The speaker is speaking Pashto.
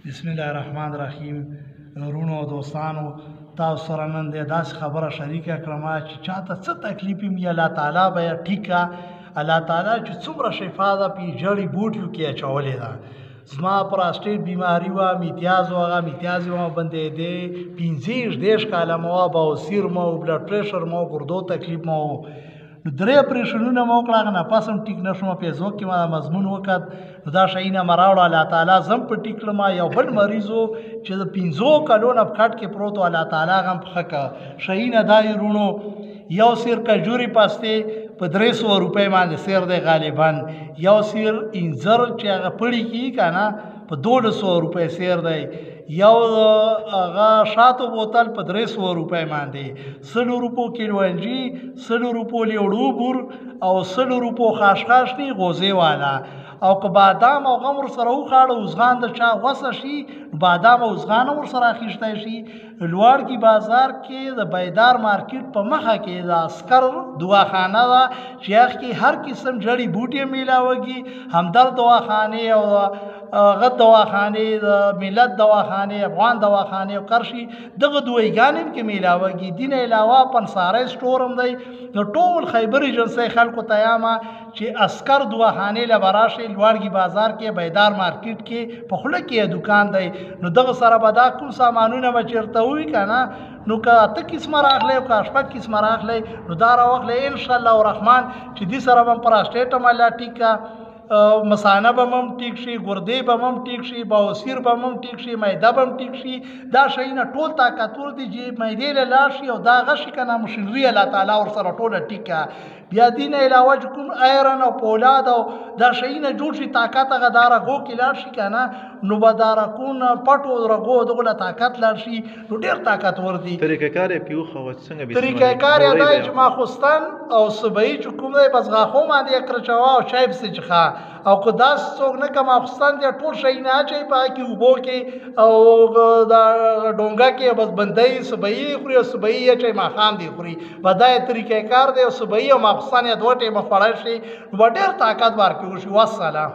بسم الله الرحمن الرحیم. ورونو او دوستانو، تاسو سره نن د داسې خبره شریکه کړم چې چاته څه تکلیف وي الله تعالی به یې ټیکه. الله تعالی چې څومره شفا ده په جړی بوټیو کې اچولې ده. زما پراسټیټ بیماری وه، میتیاز و، هغه میتیاز یې وه بندېدې 15-10 کاله مو وه، بواسیر مو، بلډ پریشر مو، ګردو تکلیف مو. نو 3 اپریشنونه مو وکړه، هغه نفس هم ټیک نه شوم. فیسبوک کې ما مضمون وکړ، نو دا شیونه مې راوړه. الله تعالی زه هم په ټیک کړم. یو بل مریض و چې د 15 کلو نه په کټ کې پروت و، الله تعالی هغه هم ښه کړه. شیونه دا یې وروڼو، یو سیر کجوري پستې په 300 روپۍ باندې سیر دی غالبا. یو سیر انځر چې هغه پړي کېږي که نه په 1200 روپۍ سیر دی. یو هغه شاتو بوتل په 300 روپۍ باندې، 100 روپو کیلو انجی، 100 روپو لیوړو بور او 100 روپو خاشخاش دی غوزې والا. او که بادام او غم ورسره وخاړه اوزغان د چا غوسه شي، بادام او اوزغان ورسره اخیستی شي. لوړګي بازار کې د بیدار مارکیټ په مخه کې د عسکر دواخانه ده چې هغه کې هر قسم جړی بوټي میلاوږي. همدرد دواخانې او غد دواخانې، د ملت دواخانې، افغان دواخانې او کرشي دغه دوایګانې هم کې میلاوږي. دین علاوه پنساری سټور هم دی. نو ټول خیبر ایجنسۍ خلکو ته یامه چې عسکر دواخانې له به راشئ، لوړګي بازار کې بیدار مارکیټ کې په خوله کې دکان دی. نو دغه سره به دا کوم سامانونه به چېرته وي که نه، نو که 8 قسمه راغلی او که 8 قسمه راغلی، نو دا راواخلی انشاءالله الرحمن چې دې سره به هم پراسټیټ هم الله ټیک کا، مثانه به هم ټیک شي، ګردې به هم ټیک شي، بواسیر به هم ټیک شي، معده به هم ټیک شي. دا شیونه ټول طاقتور دي چې معدې له لاړ شي او دا غشي که نه مشینري الله تعالی ورسره ټوله ټیک کا. بیا دې نه علاوه چې کوم ایرن او پولاد او دا شیونه جوړ شي، طاقت هغه دا رګو کې لاړ شي که نه، نو به دا رګونه پټو رګو دغو له طاقت لاړ شي، نو ډېر طاقتور دي. طریقه کار یې پې وښوه څنګه به طریقه کار یې دا چې ماخوستن او صبحي چې کوم دی بس غاښو باندې یې کرچوه او چای پسې څښه. او که داسې څوک نه که ماخوستن دی ټول شیونه اچوي په هغه کې اوبو کې او دا ډونګه کې بس بندوي، صبحي خوري او صبحي یې اچوي، ماښام دی خوري. به دا یې طریقه کار دی. او صبحي او ماخوستن یې 2 ټیمه خوړی شي، نو به ډېر طاقت ورکړي شي. والسلام.